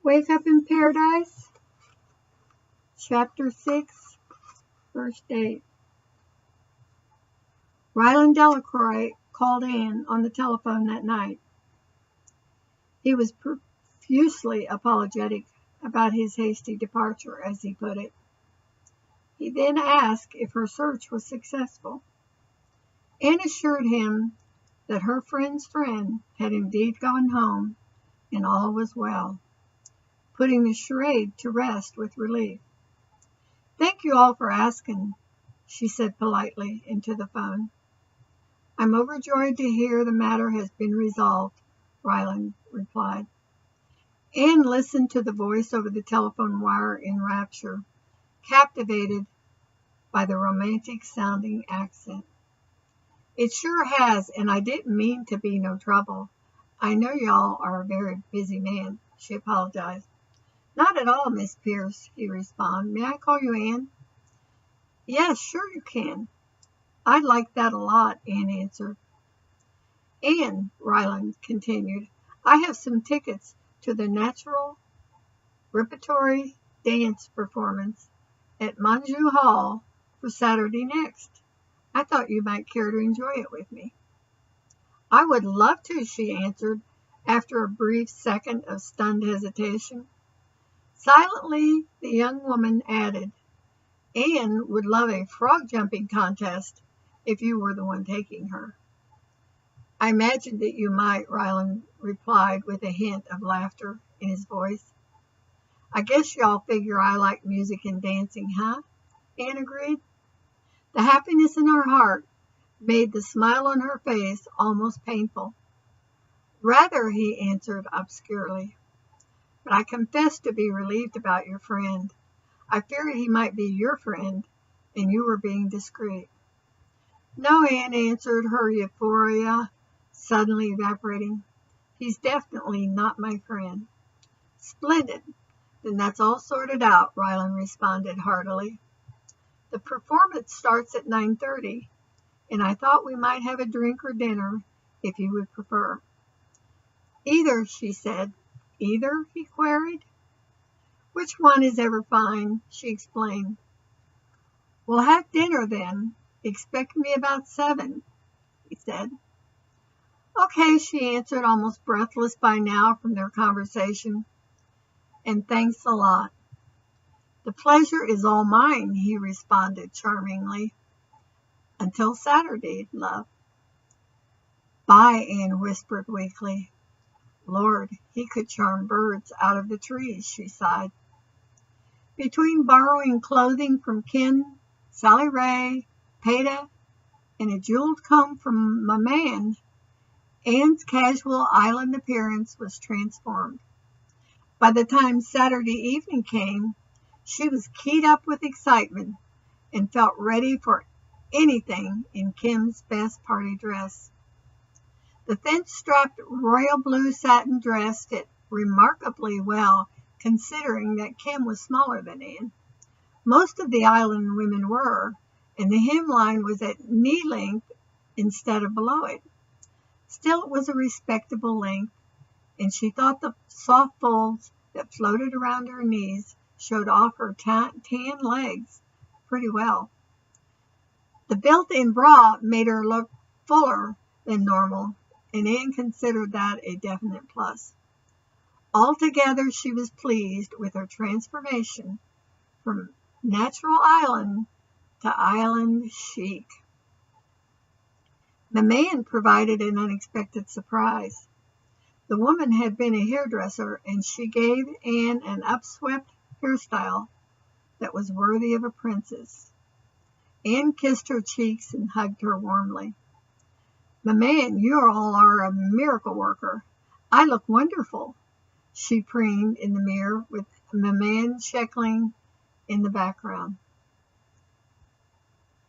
Wake Up in Paradise, Chapter 6, First Date. Ryland Delacroix called Anne on the telephone that night. He was profusely apologetic about his hasty departure, as he put it. He then asked if her search was successful. Anne assured him that her friend's friend had indeed gone home and all was well, putting the charade to rest with relief. "Thank you all for asking," she said politely into the phone. "I'm overjoyed to hear the matter has been resolved," Ryland replied. Anne listened to the voice over the telephone wire in rapture, captivated by the romantic-sounding accent. "It sure has, and I didn't mean to be no trouble. I know y'all are a very busy man," she apologized. "Not at all, Miss Pierce," he responded. "May I call you Anne?" "Yes, sure you can." "I'd like that a lot," Anne answered. "Anne," Ryland continued, "I have some tickets to the Natural Repertory Dance performance at Monju Hall for Saturday next. I thought you might care to enjoy it with me." "I would love to," she answered, after a brief second of stunned hesitation. Silently, the young woman added, "Anne would love a frog-jumping contest if you were the one taking her." "I imagined that you might," Ryland replied with a hint of laughter in his voice. "I guess y'all figure I like music and dancing, huh?" Anne agreed. The happiness in her heart made the smile on her face almost painful. "Rather," he answered obscurely. "But I confess to be relieved about your friend. I feared he might be your friend, and you were being discreet." "No," Anne answered, her euphoria suddenly evaporating. "He's definitely not my friend." "Splendid. Then that's all sorted out," Ryland responded heartily. "The performance starts at 9:30, and I thought we might have a drink or dinner, if you would prefer." "Either," she said. "Either?" he queried. "Which one is ever fine," she explained. "We'll have dinner then. Expect me about 7, he said. "Okay," she answered, almost breathless by now from their conversation. "And thanks a lot." "The pleasure is all mine," he responded charmingly. "Until Saturday, love." "Bye," Anne whispered weakly. Lord, he could charm birds out of the trees, she sighed. Between borrowing clothing from Ken, Sally Ray, Peta, and a jeweled comb from Maman, Anne's casual island appearance was transformed. By the time Saturday evening came, she was keyed up with excitement and felt ready for anything in Kim's best party dress. The thin-strapped royal blue satin dress fit remarkably well, considering that Kim was smaller than Anne. Most of the island women were, and the hemline was at knee length instead of below it. Still, it was a respectable length, and she thought the soft folds that floated around her knees showed off her tan legs pretty well. The built-in bra made her look fuller than normal, and Anne considered that a definite plus. Altogether, she was pleased with her transformation from natural island to island chic. Maman provided an unexpected surprise. The woman had been a hairdresser, and she gave Anne an upswept hairstyle that was worthy of a princess. Anne kissed her cheeks and hugged her warmly. "Maman, you all are a miracle worker. I look wonderful," she preened in the mirror, with Maman chuckling in the background.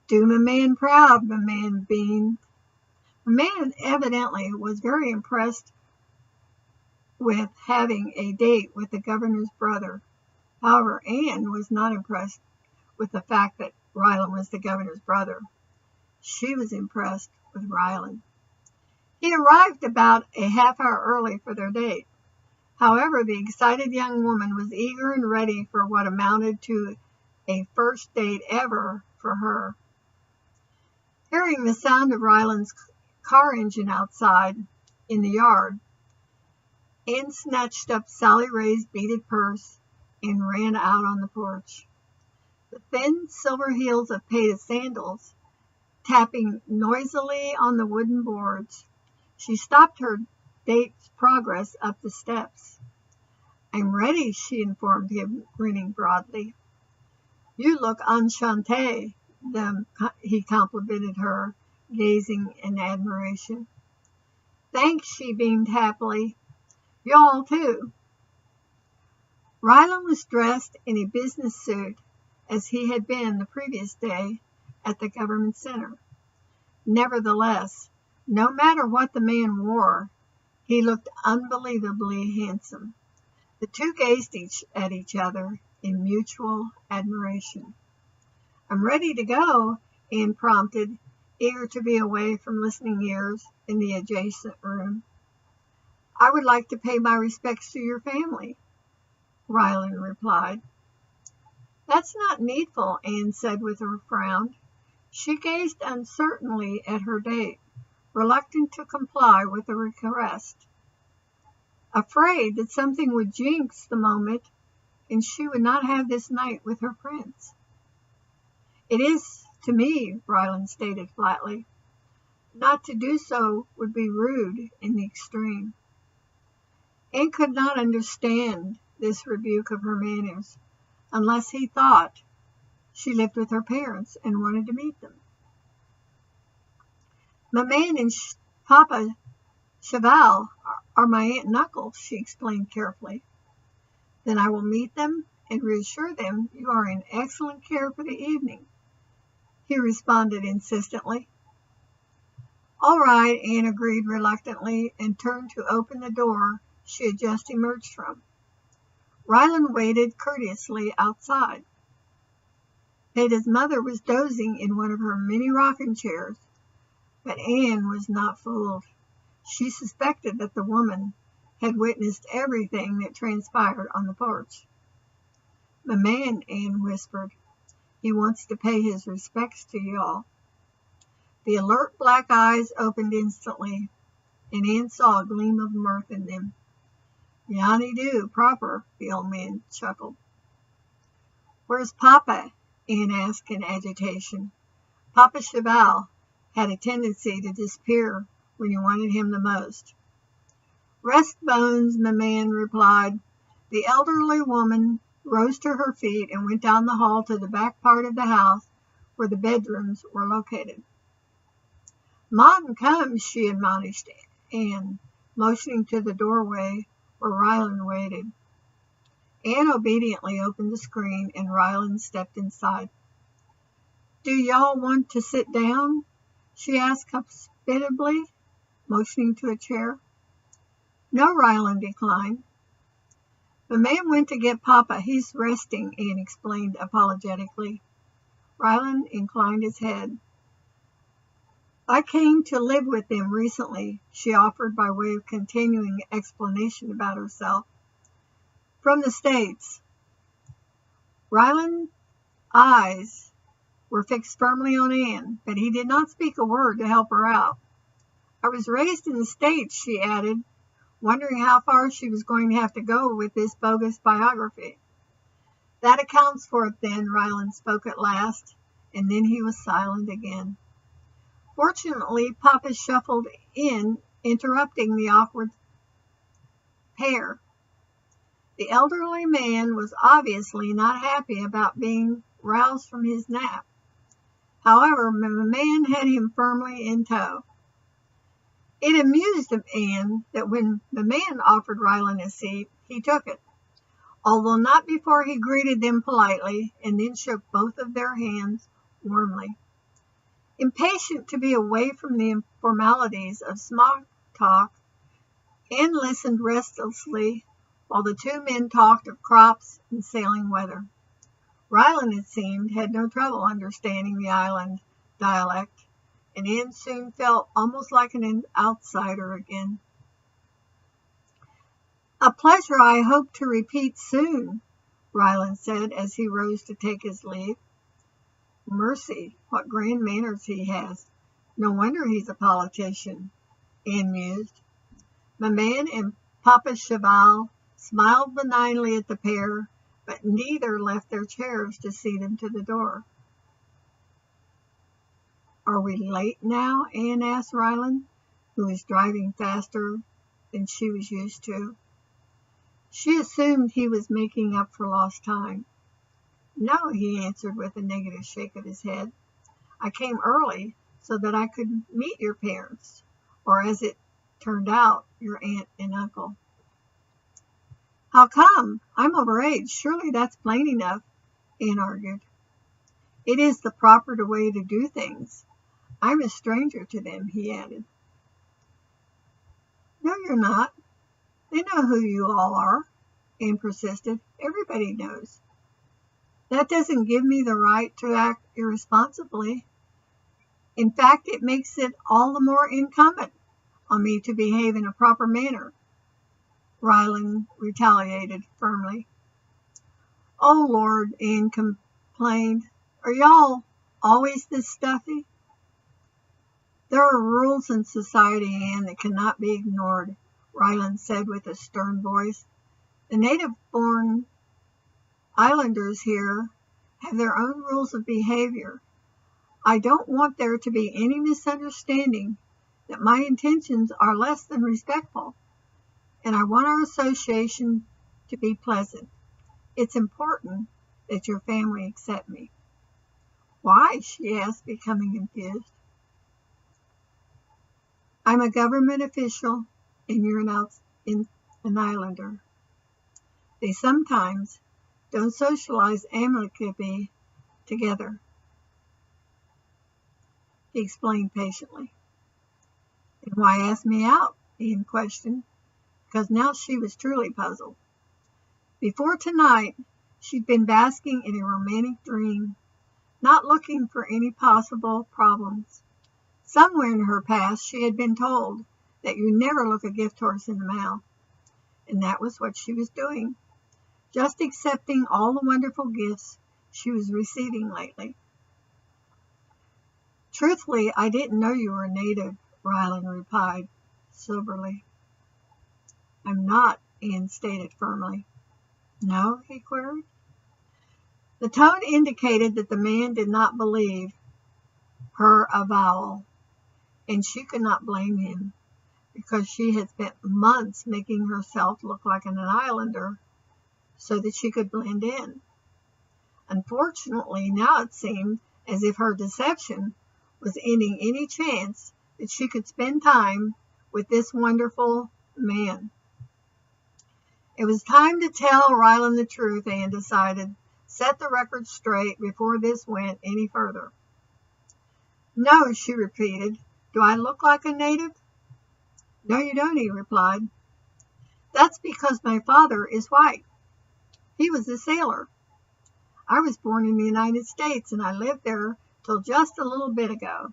"Do Maman proud," Maman beamed. Maman evidently was very impressed with having a date with the governor's brother. However, Anne was not impressed with the fact that Ryland was the governor's brother. She was impressed with Ryland. He arrived about a half hour early for their date. However, the excited young woman was eager and ready for what amounted to a first date ever for her. Hearing the sound of Ryland's car engine outside in the yard, Anne snatched up Sally Ray's beaded purse and ran out on the porch. The thin silver heels of Petta's sandals tapping noisily on the wooden boards, she stopped her date's progress up the steps. "I'm ready," she informed him, grinning broadly. "You look enchantée," he complimented her, gazing in admiration. "Thanks," she beamed happily. "Y'all too." Ryland was dressed in a business suit, as he had been the previous day at the government center. Nevertheless, no matter what the man wore, he looked unbelievably handsome. The two gazed at each other in mutual admiration. "I'm ready to go," Anne prompted, eager to be away from listening ears in the adjacent room. "I would like to pay my respects to your family," Ryland replied. "That's not needful," Anne said with a frown. She gazed uncertainly at her date, reluctant to comply with the request, afraid that something would jinx the moment and she would not have this night with her prince. "It is to me," Ryland stated flatly. "Not to do so would be rude in the extreme." Anne could not understand this rebuke of her manners, unless he thought she lived with her parents and wanted to meet them. "Maman and Papa Cheval are my aunt and uncle," she explained carefully. "Then I will meet them and reassure them you are in excellent care for the evening," he responded insistently. "All right," Anne agreed reluctantly and turned to open the door she had just emerged from. Ryland waited courteously outside. Petta's mother was dozing in one of her many rocking chairs, but Anne was not fooled. She suspected that the woman had witnessed everything that transpired on the porch. "Maman," Anne whispered. "He wants to pay his respects to y'all." The alert black eyes opened instantly, and Anne saw a gleam of mirth in them. "Yanny do, proper," the old man chuckled. "Where's Papa?" Anne asked in agitation. Papa Cheval had a tendency to disappear when you wanted him the most. "Rest bones," Maman replied. The elderly woman rose to her feet and went down the hall to the back part of the house where the bedrooms were located. "Martin, come," she admonished Anne, motioning to the doorway where Ryland waited. Anne obediently opened the screen and Ryland stepped inside. "Do y'all want to sit down?" she asked hospitably, motioning to a chair. "No," Ryland declined. "The man went to get Papa. He's resting," Anne explained apologetically. Ryland inclined his head. "I came to live with them recently," she offered by way of continuing explanation about herself. "From the States." Ryland's eyes were fixed firmly on Anne, but he did not speak a word to help her out. "I was raised in the States," she added, wondering how far she was going to have to go with this bogus biography. "That accounts for it then," Ryland spoke at last, and then he was silent again. Fortunately, Papa shuffled in, interrupting the awkward pair. The elderly man was obviously not happy about being roused from his nap. However, the man had him firmly in tow. It amused Anne that when the man offered Ryland a seat, he took it, although not before he greeted them politely and then shook both of their hands warmly. Impatient to be away from the formalities of small talk, Anne listened restlessly while the two men talked of crops and sailing weather. Ryland, it seemed, had no trouble understanding the island dialect, and Anne soon felt almost like an outsider again. A pleasure I hope to repeat soon, Ryland said as he rose to take his leave. Mercy, what grand manners he has. No wonder he's a politician, Anne mused. Maman and Papa Cheval smiled benignly at the pair, but neither left their chairs to see them to the door. Are we late now? Anne asked Ryland, who was driving faster than she was used to. She assumed he was making up for lost time. No, he answered with a negative shake of his head. I came early so that I could meet your parents, or as it turned out, your aunt and uncle. How come? I'm over age. Surely that's plain enough, Anne argued. It is the proper way to do things. I'm a stranger to them, he added. No, you're not. They know who you all are, Anne persisted. Everybody knows. That doesn't give me the right to act irresponsibly. In fact, it makes it all the more incumbent on me to behave in a proper manner, Ryland retaliated firmly. Oh, Lord, Anne complained. Are y'all always this stuffy? There are rules in society, Anne, that cannot be ignored, Ryland said with a stern voice. The native-born islanders here have their own rules of behavior. I don't want there to be any misunderstanding that my intentions are less than respectful, and I want our association to be pleasant. It's important that your family accept me. Why? She asked, becoming confused. I'm a government official, and you're an islander. They sometimes don't socialize amicably together, he explained patiently. And why ask me out? Anne questioned, because now she was truly puzzled. Before tonight, she'd been basking in a romantic dream, not looking for any possible problems. Somewhere in her past, she had been told that you never look a gift horse in the mouth, and that was what she was doing, just accepting all the wonderful gifts she was receiving lately. Truthfully, I didn't know you were a native, Ryland replied soberly. I'm not, Anne stated firmly. No? He queried. The tone indicated that the man did not believe her avowal, and she could not blame him, because she had spent months making herself look like an islander so that she could blend in. Unfortunately, now it seemed as if her deception was ending any chance that she could spend time with this wonderful man. It was time to tell Ryland the truth, Anne decided. Set the record straight before this went any further. No, she repeated. Do I look like a native? No, you don't, he replied. That's because my father is white. He was a sailor. I was born in the United States, and I lived there till just a little bit ago.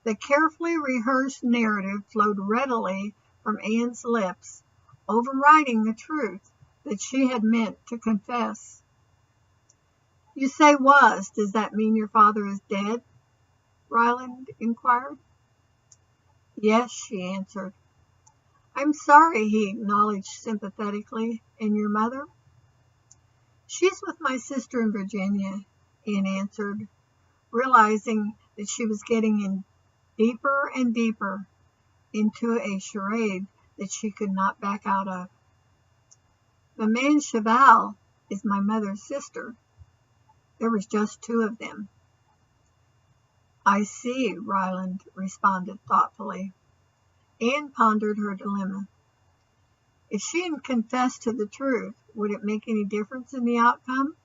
The carefully rehearsed narrative flowed readily from Anne's lips, overriding the truth that she had meant to confess. You say was. Does that mean your father is dead? Ryland inquired. Yes, she answered. I'm sorry, he acknowledged sympathetically. And your mother? She's with my sister in Virginia, Anne answered, realizing that she was getting in deeper and deeper into a charade that she could not back out of. Maman Cheval is my mother's sister. There was just two of them. I see, Ryland responded thoughtfully. Anne pondered her dilemma. If she had confessed to the truth, would it make any difference in the outcome?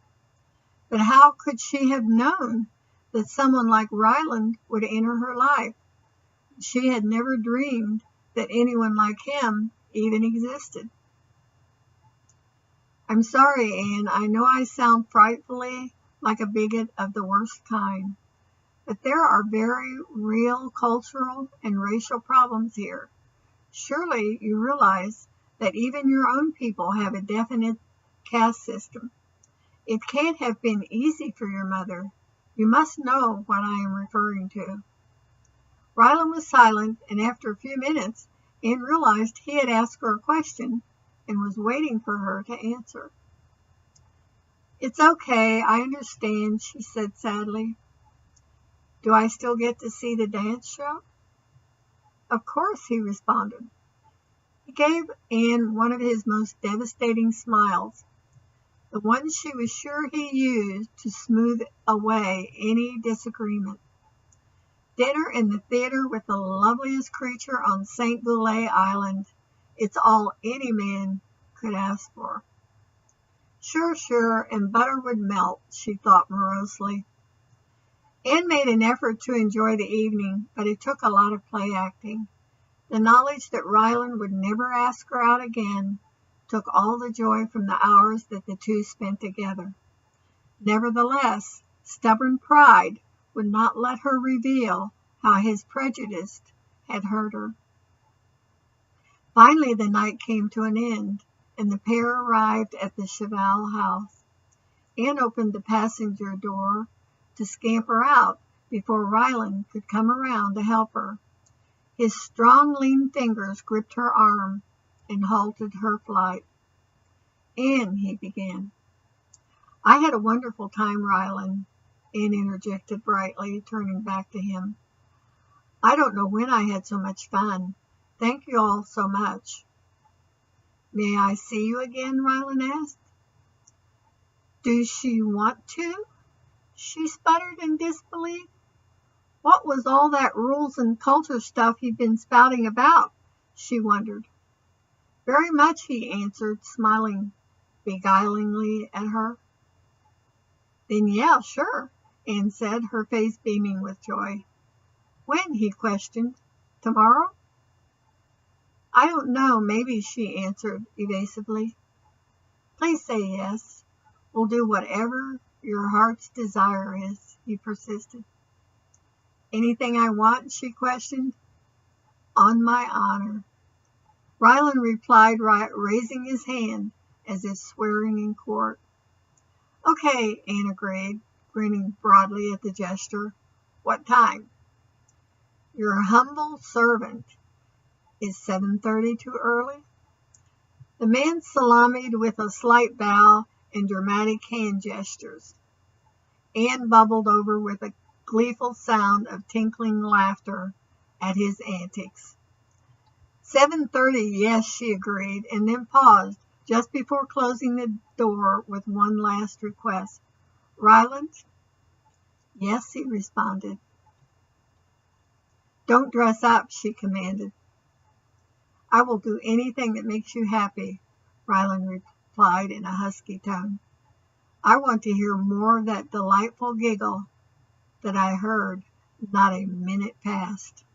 But how could she have known that someone like Ryland would enter her life? She had never dreamed that anyone like him even existed. I'm sorry, Anne. I know I sound frightfully like a bigot of the worst kind, but there are very real cultural and racial problems here. Surely you realize that even your own people have a definite caste system. It can't have been easy for your mother. You must know what I am referring to." Ryland was silent, and after a few minutes, Anne realized he had asked her a question and was waiting for her to answer. "It's okay, I understand," she said sadly. "Do I still get to see the dance show?" "Of course," he responded. He gave Anne one of his most devastating smiles, the one she was sure he used to smooth away any disagreement. Dinner in the theater with the loveliest creature on St. Boulay Island. It's all any man could ask for. Sure, and butter would melt, she thought morosely. Anne made an effort to enjoy the evening, but it took a lot of play acting. The knowledge that Ryland would never ask her out again took all the joy from the hours that the two spent together. Nevertheless, stubborn pride would not let her reveal how his prejudice had hurt her. Finally, the night came to an end, and the pair arrived at the Cheval house. Anne opened the passenger door to scamper out before Ryland could come around to help her. His strong, lean fingers gripped her arm and halted her flight. "Anne," he began. "I had a wonderful time, Ryland," Anne interjected brightly, turning back to him. "I don't know when I had so much fun. Thank you all so much." "May I see you again?" Ryland asked. "Do she want to?" she sputtered in disbelief. What was all that rules and culture stuff he'd been spouting about, she wondered. "Very much," he answered, smiling beguilingly at her. "Then yeah, sure," Anne said, her face beaming with joy. "When?" he questioned. "Tomorrow?" "I don't know, maybe," she answered evasively. "Please say yes. We'll do whatever your heart's desire is," he persisted. "Anything I want?" she questioned. "On my honor," Ryland replied, raising his hand as if swearing in court. "Okay," Anne agreed, grinning broadly at the gesture. "What time?" "Your humble servant." "Is 7:30 too early?" The man salamied with a slight bow and dramatic hand gestures. Anne bubbled over with a gleeful sound of tinkling laughter at his antics. 7:30, yes, she agreed, and then paused just before closing the door with one last request. "Ryland?" "Yes," he responded. "Don't dress up," she commanded. "I will do anything that makes you happy," Ryland replied in a husky tone. "I want to hear more of that delightful giggle that I heard not a minute past."